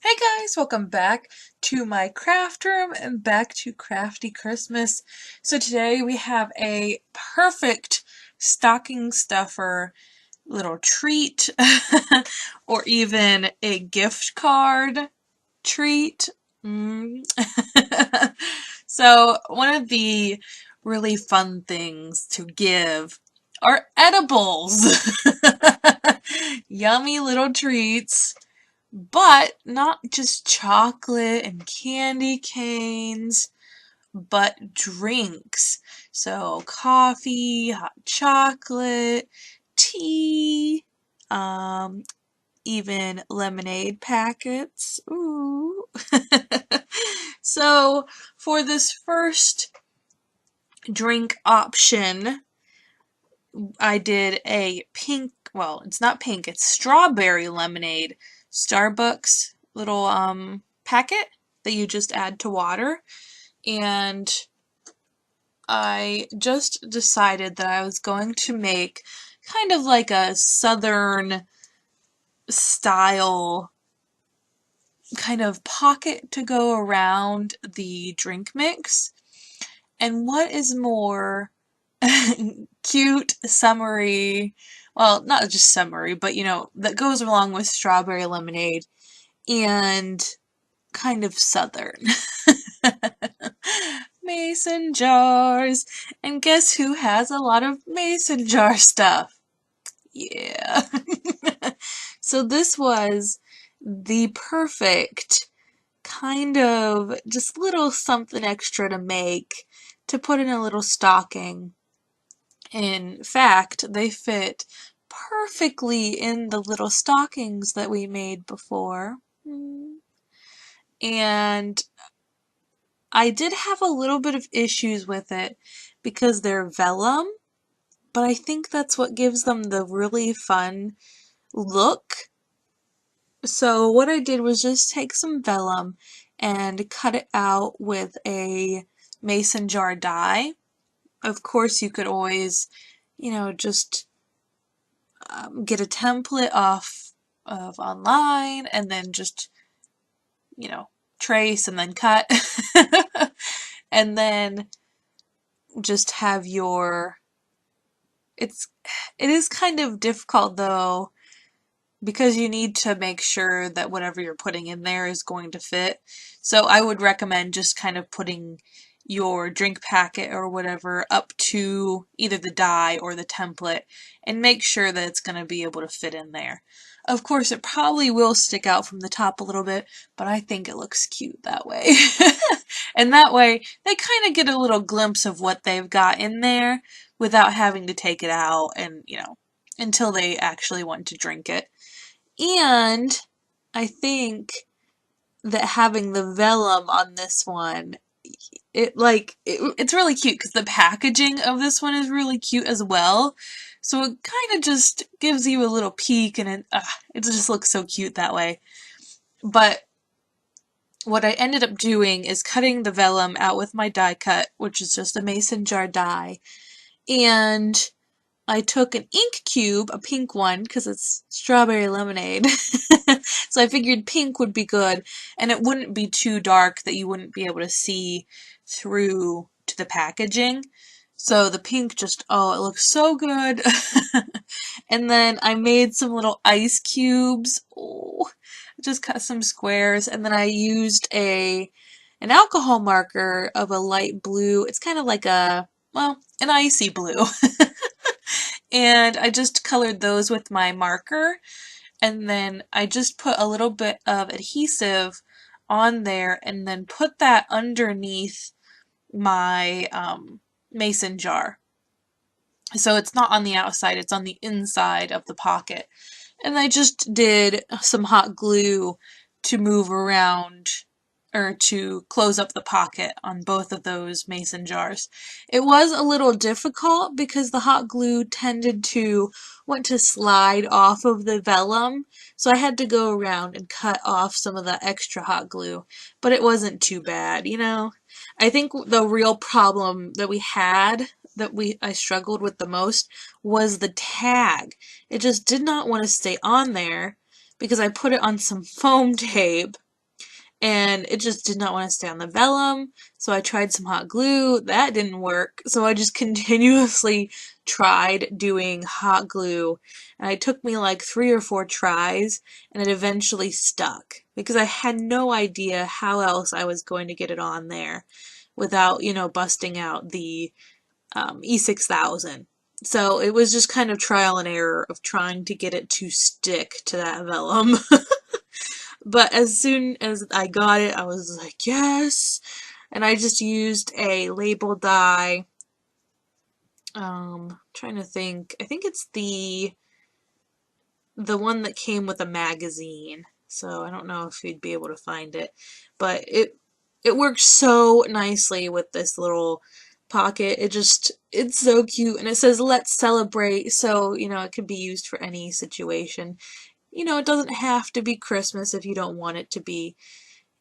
Hey guys, welcome back to my craft room and back to Crafty Christmas. So today we have a perfect stocking stuffer little treat or even a gift card treat. Mm. So one of the really fun things to give are edibles. Yummy little treats. But not just chocolate and candy canes, but drinks. So coffee, hot chocolate, tea, um, even lemonade packets. Ooh. So for this first drink option, I did a pink, well, it's not pink, it's strawberry lemonade Starbucks little packet that you just add to water. And I just decided that I was going to make kind of like a southern style kind of pocket to go around the drink mix. And what is more cute, summery, well, not just summery, but that goes along with strawberry lemonade and kind of southern. Mason jars. And guess who has a lot of mason jar stuff? Yeah. So this was the perfect kind of just little something extra to make to put in a little stocking. In fact, they fit perfectly in the little stockings that we made before. And I did have a little bit of issues with it because they're vellum, but I think that's what gives them the really fun look. So what I did was just take some vellum and cut it out with a mason jar die. Of course, you could always, just get a template off of online and then just, trace and then cut. And then just have your, it is kind of difficult though, because you need to make sure that whatever you're putting in there is going to fit. So I would recommend just kind of putting your drink packet or whatever up to either the die or the template and make sure that it's going to be able to fit in there. Of course, it probably will stick out from the top a little bit, but I think it looks cute that way. And that way, they kind of get a little glimpse of what they've got in there without having to take it out and, until they actually want to drink it. And I think that having the vellum on this one, it's really cute because the packaging of this one is really cute as well. So it kind of just gives you a little peek and it just looks so cute that way. But what I ended up doing is cutting the vellum out with my die cut, which is just a mason jar die. And I took an ink cube, a pink one, because it's strawberry lemonade. So I figured pink would be good, and it wouldn't be too dark that you wouldn't be able to see through to the packaging. So the pink just, oh, it looks so good. And then I made some little ice cubes. Oh, just cut some squares, and then I used an alcohol marker of a light blue. It's kind of like an icy blue. And I just colored those with my marker, and then I just put a little bit of adhesive on there and then put that underneath my mason jar. So it's not on the outside, it's on the inside of the pocket. And I just did some hot glue to move around or to close up the pocket on both of those mason jars. It was a little difficult because the hot glue tended to want to slide off of the vellum, so I had to go around and cut off some of the extra hot glue, but it wasn't too bad, I think the real problem that we had I struggled with the most was the tag. It just did not want to stay on there because I put it on some foam tape and it just did not want to stay on the vellum. So I tried some hot glue. That didn't work. So I just continuously tried doing hot glue, and it took me like 3 or 4 tries, and it eventually stuck because I had no idea how else I was going to get it on there without, you know, busting out the E6000. So it was just kind of trial and error of trying to get it to stick to that vellum. But as soon as I got it, I was like, yes! And I just used a label die. Trying to think. I think it's the one that came with a magazine. So I don't know if you'd be able to find it. But it works so nicely with this little pocket. It's so cute. And it says, let's celebrate. So, you know, it could be used for any situation. You know, it doesn't have to be Christmas if you don't want it to be.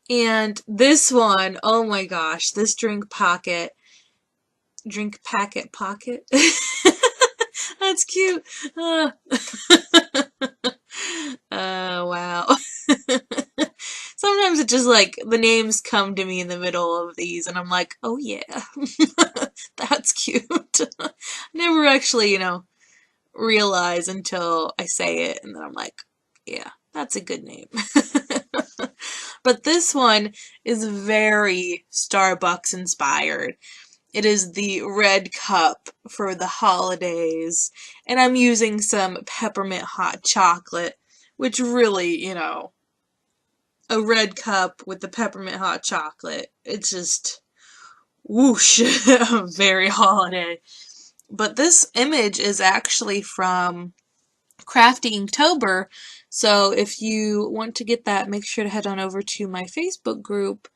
And this one, oh my gosh, this drink packet. That's cute. Wow. Sometimes it just like the names come to me in the middle of these and I'm like, oh yeah, that's cute. Never actually, you know, realize until I say it and then I'm like, yeah, that's a good name. But this one is very Starbucks inspired. It is the red cup for the holidays, and I'm using some peppermint hot chocolate, which really, you know, a red cup with the peppermint hot chocolate, it's just whoosh, very holiday. But this image is actually from Crafty Inktober, so if you want to get that, make sure to head on over to my Facebook group,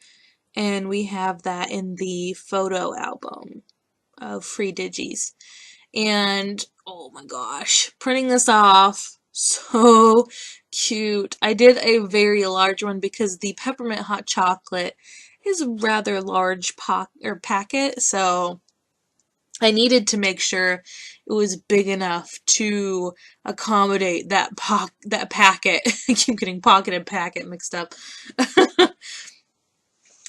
and we have that in the photo album of free digis. And oh my gosh, printing this off, so cute. I did a very large one because the peppermint hot chocolate is a rather large packet, so I needed to make sure it was big enough to accommodate that packet. I keep getting pocket and packet mixed up.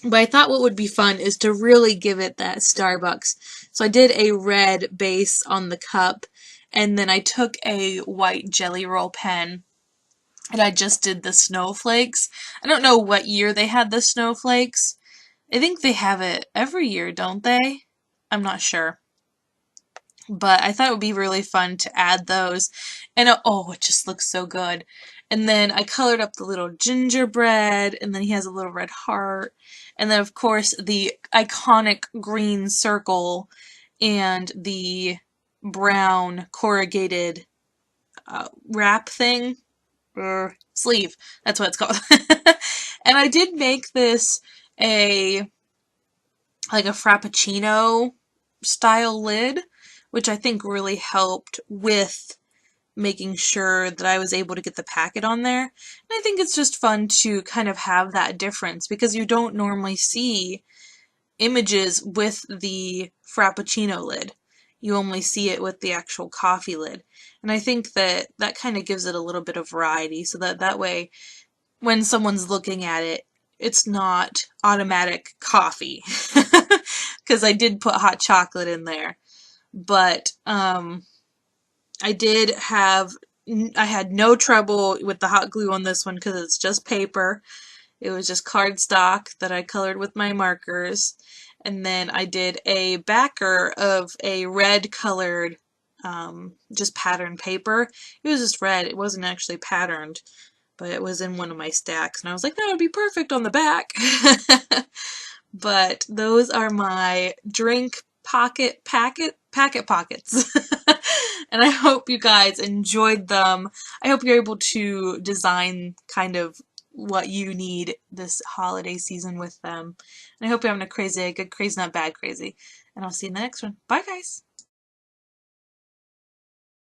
But I thought what would be fun is to really give it that Starbucks. So I did a red base on the cup, and then I took a white Jelly Roll pen, and I just did the snowflakes. I don't know what year they had the snowflakes. I think they have it every year, don't they? I'm not sure. But I thought it would be really fun to add those. And oh, it just looks so good. And then I colored up the little gingerbread, and then he has a little red heart. And then, of course, the iconic green circle and the brown corrugated wrap thing. Sleeve. That's what it's called. And I did make this like a Frappuccino style lid, which I think really helped with making sure that I was able to get the packet on there. And I think it's just fun to kind of have that difference because you don't normally see images with the Frappuccino lid. You only see it with the actual coffee lid. And I think that that kind of gives it a little bit of variety so that way when someone's looking at it, it's not automatic coffee. Because I did put hot chocolate in there. But I had no trouble with the hot glue on this one because it's just paper. It was just cardstock that I colored with my markers. And then I did a backer of a red colored just patterned paper. It was just red. It wasn't actually patterned, but it was in one of my stacks. And I was like, that would be perfect on the back. But those are my drink packet pockets. And I hope you guys enjoyed them. I hope you're able to design kind of what you need this holiday season with them. And I hope you're having a good crazy, not bad crazy. And I'll see you in the next one. Bye, guys!